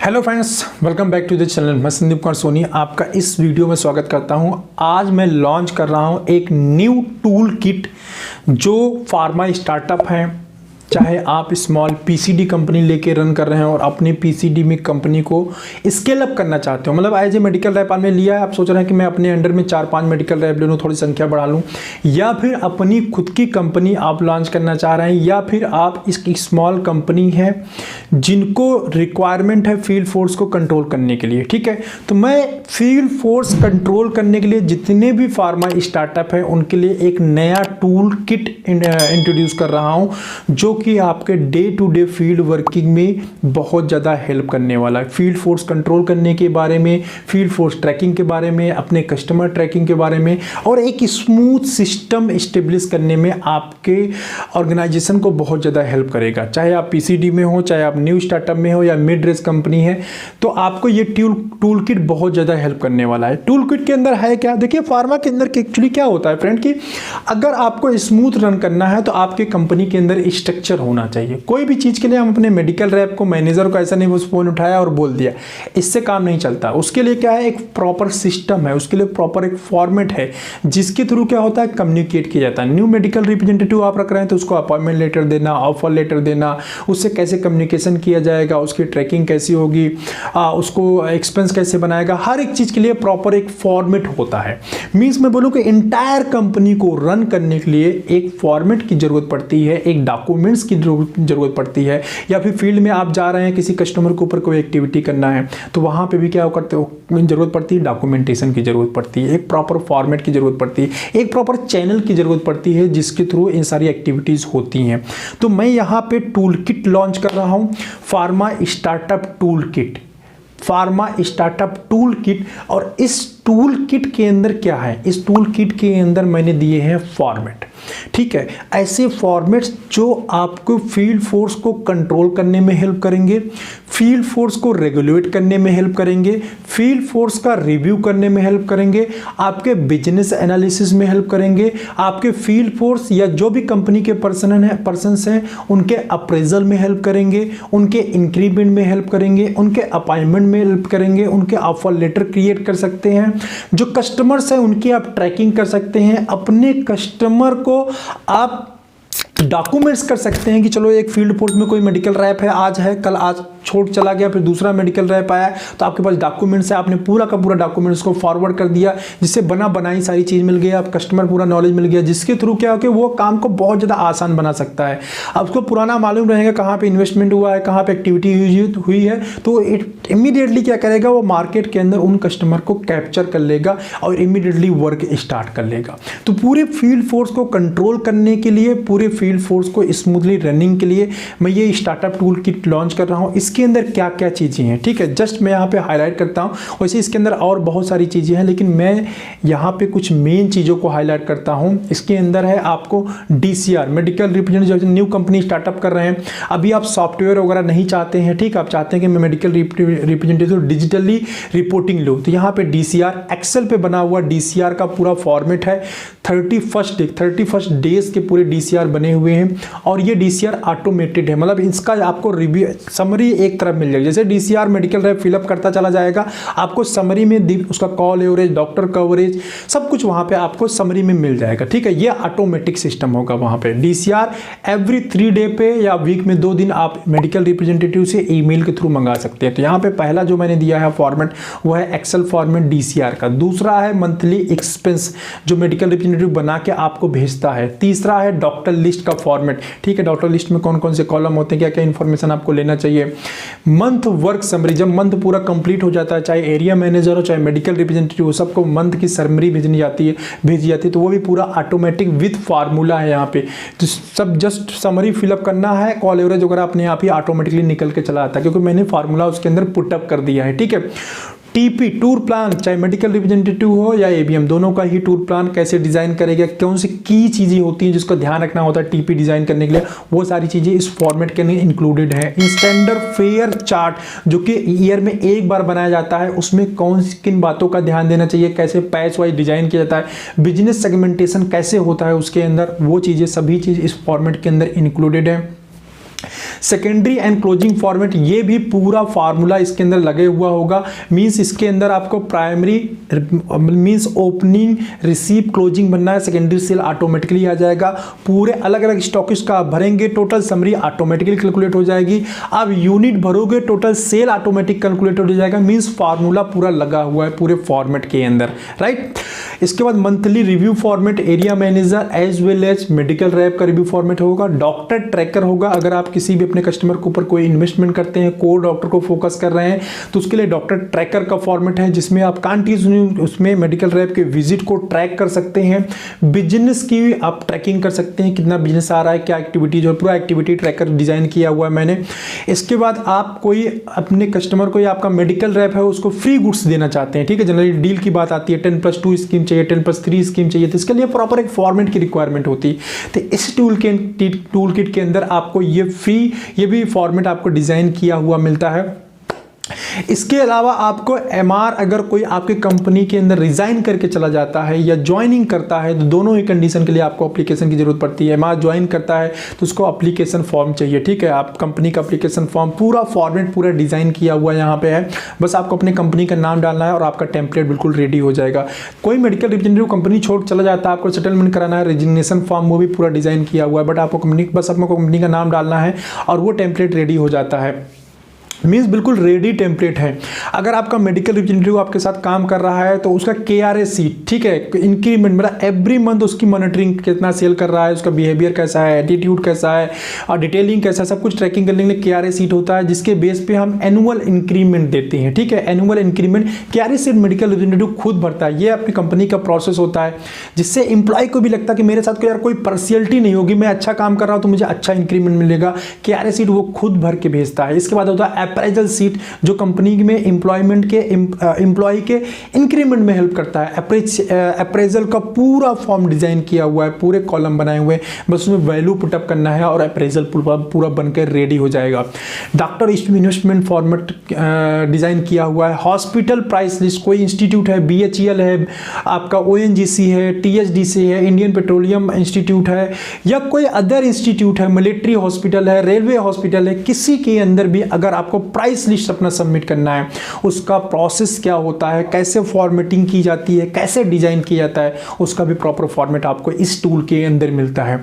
Hello friends, welcome back to the channel. मैं संदीप कुमार सोनी आपका इस वीडियो में स्वागत करता हूं। आज मैं लॉन्च कर रहा हूं एक न्यू टूल किट जो फार्मा स्टार्टअप है। चाहे आप स्मॉल पीसीडी कंपनी लेके रन कर रहे हैं और अपनी पीसीडी में कंपनी को स्केल अप करना चाहते हो, मतलब एज ए मेडिकल रैप आपने लिया है, आप सोच रहे हैं कि मैं अपने अंडर में 4-5 मेडिकल रैप ले लूँ, थोड़ी संख्या बढ़ा लूँ, या फिर अपनी खुद की कंपनी आप लॉन्च करना चाह रहे हैं, या फिर आप इसकी स्मॉल कंपनी है जिनको रिक्वायरमेंट है फील्ड फोर्स को कंट्रोल करने के लिए। ठीक है, तो मैं फील्ड फोर्स कंट्रोल करने के लिए जितने भी फार्मा स्टार्टअप है उनके लिए एक नया टूल किट इंट्रोड्यूस कर रहा हूँ जो कि आपके day to day field working में बहुत ज़्यादा हेल्प करने वाला है। फील्ड फोर्स कंट्रोल करने के बारे में, फील्ड फोर्स ट्रैकिंग के बारे में, अपने कस्टमर ट्रैकिंग के बारे में, और एक स्मूथ सिस्टम इस्टेब्लिश करने में आपके ऑर्गेनाइजेशन को बहुत ज़्यादा हेल्प करेगा। चाहे आप पीसीडी में हो, चाहे आप न्यू स्टार्टअप में हो, या मिड रेज कंपनी है, तो आपको ये टूल किट बहुत ज़्यादा हेल्प करने वाला है। टूल किट के अंदर है क्या, देखिए फार्मा के अंदर एक्चुअली क्या होता है फ्रेंड, कि अगर आपको स्मूथ रन करना है तो आपके कंपनी के अंदर स्ट्रक्चर होना चाहिए। कोई भी चीज के लिए हम अपने मेडिकल रैप को, मैनेजर को ऐसा नहीं बस फोन उठाया और बोल दिया, इससे काम नहीं चलता। उसके लिए क्या है, एक प्रॉपर सिस्टम है, उसके लिए प्रॉपर एक फॉर्मेट है जिसके थ्रू क्या होता है, कम्युनिकेट किया जाता है। न्यू मेडिकल रिप्रेजेंटेटिव आप रख रहे हैं तो उसको अपॉइंटमेंट लेटर देना, ऑफर लेटर देना, उससे कैसे कम्युनिकेशन किया जाएगा, उसकी ट्रैकिंग कैसी होगी, उसको एक्सपेंस कैसे बनाएगा, हर एक चीज के लिए प्रॉपर एक फॉर्मेट होता है। मीन्स मैं बोलूँ कि इंटायर कंपनी को रन करने के लिए एक फॉर्मेट की जरूरत पड़ती है, एक डॉक्यूमेंट्स की जरूरत पड़ती है, या फिर फील्ड में आप जा रहे हैं किसी कस्टमर के ऊपर कोई एक्टिविटी करना है तो वहां पे भी क्या करते हो, जरूरत पड़ती है डॉक्यूमेंटेशन की जरूरत पड़ती है, एक प्रॉपर फॉर्मेट की जरूरत पड़ती है, एक प्रॉपर चैनल की जरूरत पड़ती है जिसके थ्रू इन सारी एक्टिविटीज होती हैं। तो मैं यहाँ पे टूल किट लॉन्च कर रहा हूँ, pharma startup tool kit, pharma startup tool kit. और इस टूल किट के अंदर क्या है, इस टूल किट के अंदर मैंने दिए हैं फॉर्मेट। ठीक है, ऐसे फॉर्मेट्स जो आपको फील्ड फोर्स को कंट्रोल करने में हेल्प करेंगे, फील्ड फोर्स को रेगुलेट करने में हेल्प करेंगे, फील्ड फोर्स का रिव्यू करने में हेल्प करेंगे, आपके बिजनेस एनालिसिस में हेल्प करेंगे, आपके फील्ड फोर्स या जो भी कंपनी के पर्सन्स हैं उनके अप्रेजल में हेल्प करेंगे, उनके इंक्रीमेंट में हेल्प करेंगे, उनके अपॉइंटमेंट में हेल्प करेंगे, उनके ऑफर लेटर क्रिएट कर सकते हैं, जो कस्टमर्स हैं उनकी आप ट्रैकिंग कर सकते हैं, अपने कस्टमर को आप डॉक्यूमेंट्स कर सकते हैं कि चलो एक फील्ड फोर्स में कोई मेडिकल रैप है, आज है, कल आज छोड़ चला गया, फिर दूसरा मेडिकल रैप आया, तो आपके पास डॉक्यूमेंट्स है, आपने पूरा का पूरा डॉक्यूमेंट्स को फॉरवर्ड कर दिया, जिससे बना बनाई सारी चीज मिल गई, आप कस्टमर पूरा नॉलेज मिल गया, जिसके थ्रू क्या हो कि वो काम को बहुत ज्यादा आसान बना सकता है। आपको पुराना मालूम रहेगा कहाँ पे इन्वेस्टमेंट हुआ है, कहाँ पे एक्टिविटी हुई है, तो इमीडिएटली क्या करेगा, वो मार्केट के अंदर उन कस्टमर को कैप्चर कर लेगा और इमीडिएटली वर्क स्टार्ट कर लेगा। तो पूरे फील्ड फोर्स को कंट्रोल करने के लिए, पूरे फील्ड फोर्स को स्मूथली रनिंग के लिए मैं ये स्टार्टअप टूल किट लॉन्च कर रहा हूँ। इसके अंदर क्या क्या चीजें हैं, ठीक है, जस्ट मैं यहाँ पे हाईलाइट करता हूँ। वैसे इसके अंदर और बहुत सारी चीजें हैं, लेकिन मैं यहाँ पे कुछ मेन चीजों को हाईलाइट करता हूँ। इसके अंदर है आपको DCR, medical representative, new company startup कर रहे हैं, अभी आप सॉफ्टवेयर वगैरह नहीं चाहते हैं, ठीक, आप चाहते हैं कि मैं मेडिकल रिप्रेजेंटेटिव डिजिटली रिपोर्टिंग लूँ, तो यहाँ पे डीसीआर एक्सेल पे बना हुआ डीसीआर का पूरा फॉर्मेट है। 31 डेज के पूरे डीसीआर बने हुए हैं, और ये डीसीआर ऑटोमेटेड है, मतलब इसका आपको रिव्यू समरी एक तरफ मिल जाएगी। जैसे डीसीआर मेडिकल रैप फिलअप करता चला जाएगा, आपको समरी में उसका कॉल एवरेज, डॉक्टर कवरेज, सब कुछ वहां पे आपको समरी में मिल जाएगा। ठीक है, ये ऑटोमेटिक सिस्टम होगा वहां पे। डीसीआर एवरी 3 डे पे या वीक में 2 दिन आप मेडिकल रिप्रेजेंटेटिव से ईमेल के थ्रू मंगा सकते हैं। तो यहाँ पे पहला जो मैंने दिया है फॉर्मेट वो है एक्सेल फॉर्मेट डीसीआर का। दूसरा है मंथली एक्सपेंस जो मेडिकल रिप्रेजेंटेटिव बना के आपको भेजता है। तीसरा है डॉक्टर लिस्ट का फॉर्मेट, ठीक है, डॉक्टर लिस्ट में कौन कौन से कॉलम होते हैं, क्या क्या इंफॉर्मेशन आपको लेना चाहिए। मंथ वर्क समरी, जब मंथ पूरा कंप्लीट हो जाता है, चाहे एरिया मैनेजर हो चाहे मेडिकल रिप्रेजेंटेटिव हो, सबको मंथ की समरी भेजी जाती है, तो वो भी पूरा ऑटोमेटिक विद फार्मूला है यहाँ पे। तो सब जस्ट समरी फिलअप करना है, कॉल एवरेज वगैरह अपने आप ही ऑटोमेटिकली निकल के चला आता है, क्योंकि मैंने फार्मूला उसके अंदर पुटअप कर दिया है। ठीक है, टीपी टूर प्लान, चाहे मेडिकल रिप्रेजेंटेटिव हो या एबीएम, दोनों का ही टूर प्लान कैसे डिजाइन करेगा, कौन सी की चीजें होती हैं जिसको ध्यान रखना होता है टीपी डिजाइन करने के लिए, वो सारी चीजें इस फॉर्मेट के अंदर इंक्लूडेड है। स्टैंडर्ड फेयर चार्ट जो कि ईयर में एक बार बनाया जाता है, उसमें कौन किन बातों का ध्यान देना चाहिए, कैसे पैच वाइज डिजाइन किया जाता है, बिजनेस सेगमेंटेशन कैसे होता है उसके अंदर, वो चीजें सभी चीज इस फॉर्मेट के अंदर इंक्लूडेड है। सेकेंडरी एंड क्लोजिंग फॉर्मेट, ये भी पूरा फार्मूला इसके अंदर लगे हुआ होगा। मींस इसके अंदर आपको primary means opening receive closing बनना है, सेकेंडरी सेल ऑटोमेटिकली आ जाएगा। पूरे अलग अलग स्टॉकिस्ट का आप भरेंगे, टोटल समरी ऑटोमेटिकली कैलकुलेट हो जाएगी। आप यूनिट भरोगे, टोटल सेल ऑटोमेटिक कैलकुलेट हो जाएगा। मींस फार्मूला पूरा लगा हुआ है पूरे फॉर्मेट के अंदर, राइट। इसके बाद monthly review format, area manager as well as medical rep का रिव्यू फॉर्मेट होगा। डॉक्टर ट्रैकर होगा, अगर आप किसी भी अपने कस्टमर के ऊपर कोई इन्वेस्टमेंट करते हैं, कोर डॉक्टर को फोकस कर रहे हैं, तो उसके लिए डॉक्टर ट्रैकर का फॉर्मेट है, जिसमें आप कंटिन्यू उसमें मेडिकल रैप के विजिट को ट्रैक कर सकते हैं। बिजनेस की आप ट्रैकिंग कर सकते हैं, कितना बिजनेस आ रहा है, क्या एक्टिविटीज, और पूरा एक्टिविटी ट्रैकर डिजाइन किया हुआ है मैंने। इसके बाद आप कोई अपने कस्टमर को, या आपका मेडिकल रैप है, उसको फ्री गुड्स देना चाहते हैं, ठीक है। जनरली डील की बात आती है, 10+2 स्कीम चाहिए, 10+3 स्कीम चाहिए, तो इसके लिए प्रॉपर एक फॉर्मेट की रिक्वायरमेंट होती है। तो इस टूल किट के अंदर आपको ये भी फॉर्मेट आपको डिजाइन किया हुआ मिलता है। इसके अलावा आपको एमआर, अगर कोई आपकी कंपनी के अंदर रिजाइन करके चला जाता है या ज्वाइनिंग करता है, तो दोनों ही कंडीशन के लिए आपको एप्लीकेशन की जरूरत पड़ती है। एमआर ज्वाइन करता है तो उसको एप्लीकेशन फॉर्म चाहिए, ठीक है। आप कंपनी का एप्लीकेशन फॉर्म, पूरा फॉर्मेट पूरा डिजाइन किया हुआ यहाँ पे है। बस आपको अपने कंपनी का नाम डालना है और आपका टेम्पलेट बिल्कुल रेडी हो जाएगा। कोई मेडिकल रिप्रेजेंटेटिव कंपनी छोड़ चला जाता है, आपको सेटलमेंट कराना है, रेजिग्नेशन फॉर्म, वो भी पूरा डिजाइन किया हुआ है। बट आपको कंपनी का नाम डालना है और वो टेम्पलेट रेडी हो जाता है। मीन्स बिल्कुल रेडी टेम्पलेट है। अगर आपका मेडिकल रिप्रेजेंटेटिव आपके साथ काम कर रहा है, तो उसका KRA सीट, ठीक है, इंक्रीमेंट मतलब एवरी मंथ उसकी मॉनिटरिंग, कितना सेल कर रहा है, उसका बिहेवियर कैसा है, एटीट्यूड कैसा है और डिटेलिंग कैसा है, सब कुछ ट्रैकिंग करने के लिए KRA सीट होता है, जिसके बेस पे हम एनुअल इंक्रीमेंट देते हैं, ठीक है। Annual increment KRA seat medical representative खुद भरता है। ये अपनी कंपनी का प्रोसेस होता है, जिससे एम्प्लॉय को भी लगता है कि मेरे साथ यार कोई पार्शियलिटी नहीं होगी, मैं अच्छा काम कर रहा हूँ तो मुझे अच्छा इंक्रीमेंट मिलेगा। KRA सीट वो खुद भर के भेजता है। इसके बाद होता है अप्रेजल सीट, जो कंपनी में एम्प्लॉय के इंक्रीमेंट में हेल्प करता है। अप्रेजल का पूरा फॉर्म डिजाइन किया हुआ है, पूरे कॉलम बनाए हुए हैं, बस उसमें वैल्यू पुटअप करना है और अप्रेजल पूरा बनकर रेडी हो जाएगा। डॉक्टर इन्वेस्टमेंट फॉर्मेट डिजाइन किया हुआ है। हॉस्पिटल प्राइस लिस्ट, कोई इंस्टीट्यूट है, BHEL है, आपका ONGC है, THDC है, इंडियन पेट्रोलियम इंस्टीट्यूट है, या कोई अदर इंस्टीट्यूट है, मिलिट्री हॉस्पिटल है, रेलवे हॉस्पिटल है, किसी के अंदर भी अगर आपको प्राइस लिस्ट अपना सबमिट करना है, उसका प्रोसेस क्या होता है, कैसे फॉर्मेटिंग की जाती है, कैसे डिजाइन किया जाता है, उसका भी प्रॉपर फॉर्मेट आपको इस टूल के अंदर मिलता है।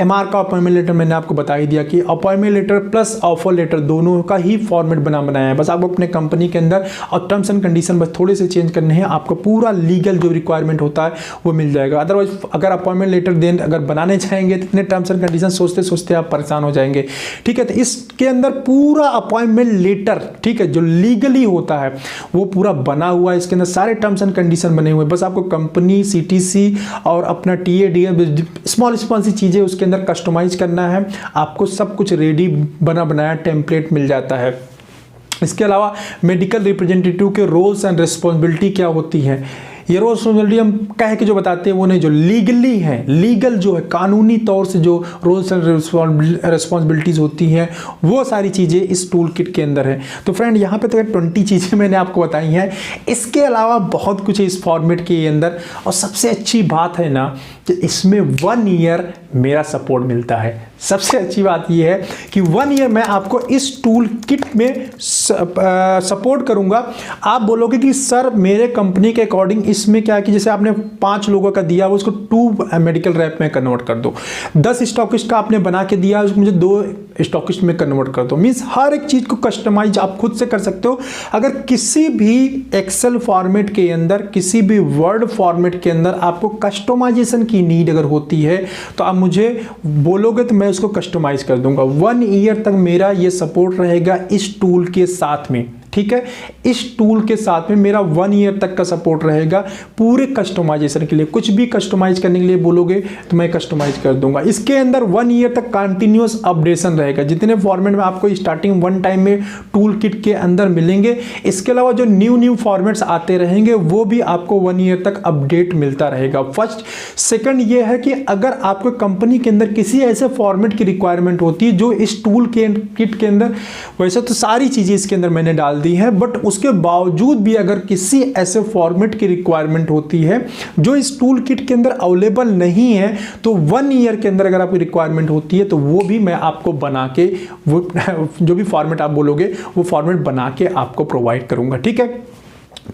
MR का अपॉइंटमेंट लेटर मैंने आपको बता ही दिया कि appointment letter plus offer letter दोनों का ही फॉर्मेट बनाया है। बस आपको अपने कंपनी के अंदर और टर्म्स एंड कंडीशन बस थोड़े से चेंज करने हैं, आपको पूरा लीगल जो रिक्वायरमेंट होता है वो मिल जाएगा। अदरवाइज अगर अपॉइंटमेंट लेटर अगर बनाने चाहेंगे तो इतने टर्म्स एंड कंडीशन सोचते सोचते आप परेशान हो जाएंगे, ठीक है। तो इसके अंदर पूरा अपॉइंटमेंट लेटर, ठीक है, जो लीगली होता है वो पूरा बना हुआ है। इसके अंदर सारे टर्म्स एंड कंडीशन बने हुए हैं। बस आपको कंपनी, CTC और अपना TADM स्मॉल सी चीजें उसके अंदर कस्टमाइज करना है। आपको सब कुछ रेडी बनाया टेम्पलेट मिल जाता है। इसके अलावा मेडिकल रिप्रेजेंटेटिव के रोल्स एंड रिस्पॉन्सिबिलिटी क्या होती है, ये रोल रिस्पॉन्सिबिलिटी हम कह के जो बताते हैं वो नहीं, जो लीगली है, लीगल जो है कानूनी तौर से जो रोल्स एंड रिस्पॉन्सिबिलिटीज होती हैं, वो सारी चीज़ें इस टूल किट के अंदर है। तो फ्रेंड यहाँ पे तो 20 चीज़ें मैंने आपको बताई हैं। इसके अलावा बहुत कुछ है इस फॉर्मेट के अंदर, और सबसे अच्छी बात है ना कि इसमें 1 ईयर मेरा सपोर्ट मिलता है। सबसे अच्छी बात यह है कि 1 ईयर मैं आपको इस टूल किट में सपोर्ट करूंगा। आप बोलोगे कि सर मेरे कंपनी के अकॉर्डिंग इसमें क्या है कि जैसे आपने 5 लोगों का दिया वो उसको 2 मेडिकल रैप में कन्वर्ट कर दो, 10 स्टॉकिस्ट का आपने बना के दिया उसको मुझे 2 स्टॉकिस्ट में कन्वर्ट कर दो। मीन्स हर एक चीज को कस्टमाइज आप खुद से कर सकते हो। अगर किसी भी एक्सेल फॉर्मेट के अंदर, किसी भी वर्ड फॉर्मेट के अंदर आपको कस्टमाइजेशन की नीड अगर होती है तो आप मुझे बोलोगे तो मैं उसको कस्टमाइज कर दूंगा। 1 ईयर तक मेरा ये सपोर्ट रहेगा इस टूल के साथ में, ठीक है। इस टूल के साथ में मेरा 1 ईयर तक का सपोर्ट रहेगा पूरे कस्टमाइजेशन के लिए। कुछ भी कस्टमाइज करने के लिए बोलोगे तो मैं कस्टमाइज कर दूंगा। इसके अंदर 1 ईयर तक कंटिन्यूअस अपडेशन रहेगा। जितने फॉर्मेट में आपको स्टार्टिंग 1 टाइम में टूल किट के अंदर मिलेंगे, इसके अलावा जो न्यू फॉर्मेट्स आते रहेंगे वो भी आपको 1 ईयर तक अपडेट मिलता रहेगा। फर्स्ट सेकंड ये है कि अगर आपको कंपनी के अंदर किसी ऐसे फॉर्मेट की रिक्वायरमेंट होती है जो इस टूल के किट के अंदर, वैसे तो सारी चीजें इसके अंदर मैंने डाल दी है, बट उसके बावजूद भी अगर किसी ऐसे फॉर्मेट की रिक्वायरमेंट होती है जो इस टूल किट के अंदर अवेलेबल नहीं है, तो 1 ईयर के अंदर अगर आपकी रिक्वायरमेंट होती है तो वो भी मैं आपको बना के, वो जो भी फॉर्मेट आप बोलोगे वो फॉर्मेट बना के आपको प्रोवाइड करूंगा। ठीक है,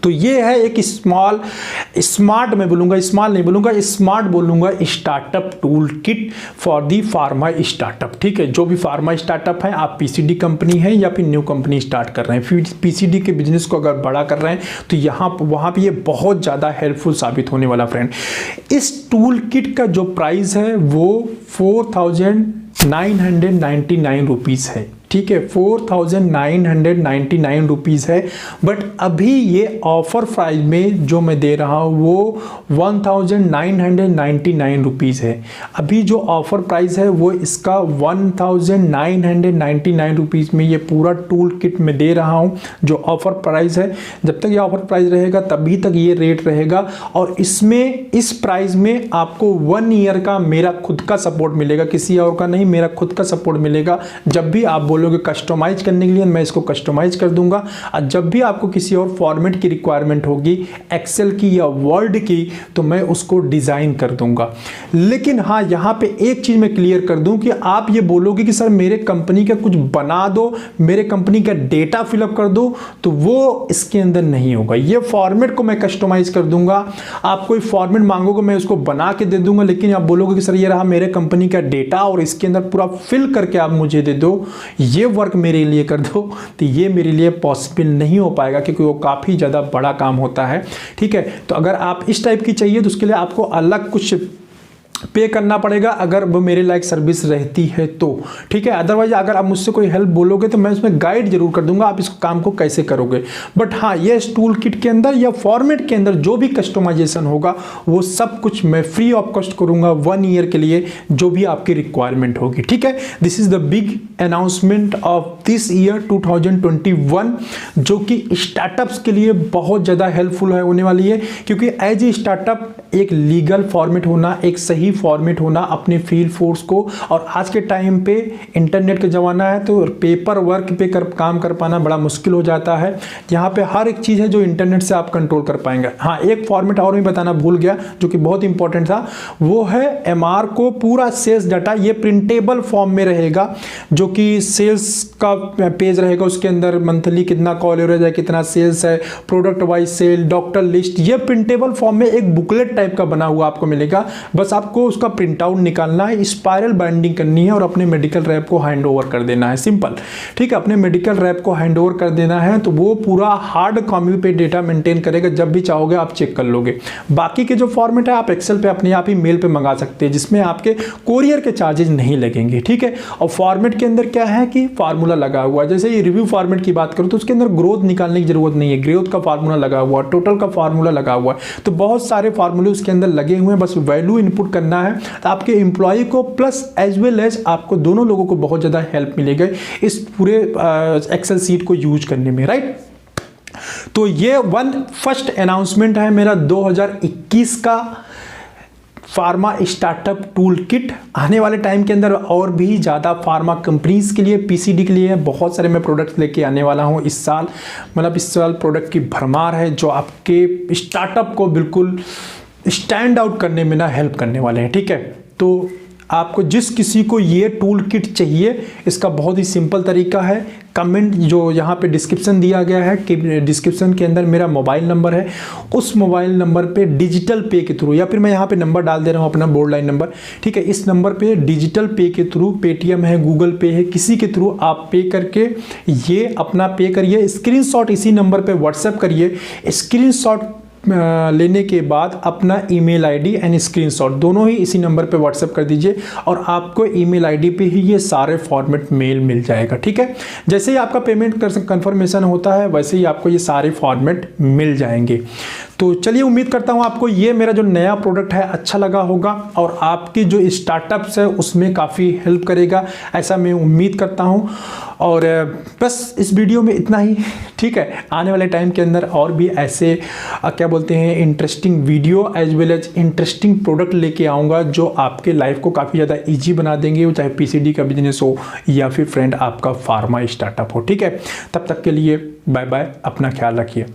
तो ये है एक स्मार्ट, मैं बोलूंगा स्मॉल नहीं बोलूंगा, स्मार्ट बोलूंगा, startup tool kit for the pharma startup. ठीक है, जो भी फार्मा स्टार्टअप है, आप पीसीडी कंपनी है या फिर न्यू कंपनी स्टार्ट कर रहे हैं, फिर पीसीडी के बिजनेस को अगर बड़ा कर रहे हैं तो यहाँ वहाँ पे ये बहुत ज़्यादा हेल्पफुल साबित होने वाला। फ्रेंड, इस टूल किट का जो प्राइस है वो 4,999 रुपीज़ है। ठीक है, 4,999 रुपीज़ है, बट अभी ये ऑफर प्राइस में जो मैं दे रहा हूँ वो 1,999 रुपीज़ है। अभी जो ऑफर प्राइस है वो इसका 1,999 रुपीज़ में ये पूरा टूल किट में दे रहा हूँ। जो ऑफर प्राइस है, जब तक ये ऑफर प्राइस रहेगा तभी तक ये रेट रहेगा, और इसमें इस प्राइस में आपको 1 ईयर का मेरा खुद का सपोर्ट मिलेगा, किसी और का नहीं, मेरा खुद का सपोर्ट मिलेगा। जब भी आप बोलोगे कस्टमाइज करने के लिए, मैं इसको कस्टमाइज कर दूंगा, और जब भी आपको किसी और फॉर्मेट की रिक्वायरमेंट होगी, एक्सेल की या वर्ड की, तो मैं उसको डिजाइन कर दूंगा। लेकिन हाँ, यहाँ पे एक चीज मैं क्लियर कर दूं कि आप ये बोलोगे कि सर मेरे कंपनी का कुछ बना दो, मेरे कंपनी का डेटा फिलअप कर दो, तो वो इसके अंदर नहीं होगा। ये फॉर्मेट को मैं कस्टमाइज कर दूंगा, आप कोई फॉर्मेट मांगोगे मैं उसको बना के दे दूंगा, लेकिन आप बोलोगे कि सर ये रहा मेरे कंपनी का डेटा और इसके अंदर पूरा फिल करके आप मुझे दे दो, ये वर्क मेरे लिए कर दो, तो ये मेरे लिए पॉसिबल नहीं हो पाएगा, क्योंकि वो काफ़ी ज़्यादा बड़ा काम होता है। ठीक है, तो अगर आप इस टाइप की चाहिए तो उसके लिए आपको अलग कुछ पे करना पड़ेगा, अगर वो मेरे लायक सर्विस रहती है तो। ठीक है, अदरवाइज अगर आप मुझसे कोई हेल्प बोलोगे तो मैं उसमें गाइड जरूर कर दूंगा, आप इस काम को कैसे करोगे। बट हाँ, ये इस टूल किट के अंदर या फॉर्मेट के अंदर जो भी कस्टमाइजेशन होगा वो सब कुछ मैं फ्री ऑफ कॉस्ट करूंगा 1 ईयर के लिए, जो भी आपकी रिक्वायरमेंट होगी। ठीक है, this is the big announcement of this year 2021, जो कि स्टार्टअप्स के लिए बहुत ज़्यादा हेल्पफुल होने वाली है, क्योंकि एज ए स्टार्टअप एक लीगल फॉर्मेट होना, एक सही फॉर्मेट होना अपने फील्ड फोर्स को, और आज के टाइम पे इंटरनेट का जमाना है तो पेपर वर्क पे काम कर पाना बड़ा मुश्किल हो जाता है। यहाँ पे हर एक चीज़ है जो इंटरनेट से आप कंट्रोल कर पाएंगे। हाँ, एक फॉर्मेट और मैं बताना भूल गया जो कि बहुत इंपॉर्टेंट था, वो है एमआर को पूरा सेल्स डाटा, ये प्रिंटेबल फॉर्म में रहेगा, जो कि सेल्स का पेज रहेगा, उसके अंदर मंथली कितना कॉल एवरेज है, कितना सेल्स है, product wise sale, doctor list, ये प्रिंटेबल फॉर्म में एक बुकलेट टाइप का बना हुआ आपको मिलेगा। बस आपको उसका प्रिंट आउट निकालना है, स्पाइरल बाइंडिंग करनी है और अपने मेडिकल रैप को हैंड ओवर कर देना है, सिंपल। ठीक है, अपने मेडिकल रैप को हैंड ओवर कर देना है, तो वो पूरा हार्ड कॉपी पे डेटा मेंटेन करेगा, जब भी चाहोगे आप चेक कर लोगे। बाकी के जो फॉर्मेट है आप एक्सेल पे अपने आप ही मेल पे मंगा सकते हैं, जिसमें आपके कोरियर के चार्जेस नहीं लगेंगे। ठीक है, और फॉर्मेट के अंदर क्या है कि फार्मूला लगा हुआ है, जैसे ये रिव्यू फॉर्मेट की बात करूं तो उसके अंदर ग्रोथ निकालने की जरूरत नहीं है, ग्रोथ का फार्मूला लगा हुआ है, टोटल का फार्मूला लगा हुआ है, तो बहुत सारे फार्मूले उसके अंदर लगे हुए हैं, बस वैल्यू इनपुट करना है, तो आपके एम्प्लॉय को प्लस एज वेल एज आपको दोनों लोगों को बहुत ज़्यादा हेल्प मिलेगा इस पूरे एक्सेल सीट को यूज करने में, राइट। तो ये फर्स्ट अनाउंसमेंट है मेरा 2021 का फार्मा स्टार्टअप टूल किट। आने वाले टाइम के अंदर और भी ज़्यादा फार्मा कंपनीज के लिए, पीसीडी के लिए बहुत सारे मैं प्रोडक्ट्स लेके आने वाला हूँ इस साल। मतलब इस साल प्रोडक्ट की भरमार है जो आपके स्टार्टअप को बिल्कुल स्टैंड आउट करने में ना हेल्प करने वाले हैं। ठीक है, तो आपको जिस किसी को ये टूल किट चाहिए, इसका बहुत ही सिंपल तरीका है, कमेंट जो यहाँ पे डिस्क्रिप्शन दिया गया है कि डिस्क्रिप्शन के अंदर मेरा मोबाइल नंबर है, उस मोबाइल नंबर पे डिजिटल पे के थ्रू, या फिर मैं यहाँ पे नंबर डाल दे रहा हूँ अपना बोर्ड लाइन नंबर। ठीक है, इस नंबर पे डिजिटल पे के थ्रू, पेटीएम है, गूगल पे है, किसी के थ्रू आप पे करके ये अपना पे करिए, स्क्रीनशॉट इसी नंबर पे व्हाट्सएप करिए, स्क्रीनशॉट लेने के बाद अपना ईमेल आईडी एंड स्क्रीनशॉट दोनों ही इसी नंबर पे व्हाट्सएप कर दीजिए, और आपको ईमेल आईडी पे ही ये सारे फॉर्मेट मेल मिल जाएगा। ठीक है, जैसे ही आपका पेमेंट कंफर्मेशन होता है वैसे ही आपको ये सारे फॉर्मेट मिल जाएंगे। तो चलिए, उम्मीद करता हूँ आपको ये मेरा जो नया प्रोडक्ट है अच्छा लगा होगा और आपकी जो स्टार्टअप्स है उसमें काफ़ी हेल्प करेगा, ऐसा मैं उम्मीद करता हूँ। और बस इस वीडियो में इतना ही, ठीक है। आने वाले टाइम के अंदर और भी ऐसे क्या बोलते हैं interesting video as well as interesting product लेके आऊँगा जो आपके लाइफ को काफ़ी ज़्यादा ईजी बना देंगे, वो चाहे PCD का बिजनेस हो या फिर फ्रेंड आपका फार्मा स्टार्टअप हो, ठीक है। तब तक के लिए बाय बाय, अपना ख्याल रखिए।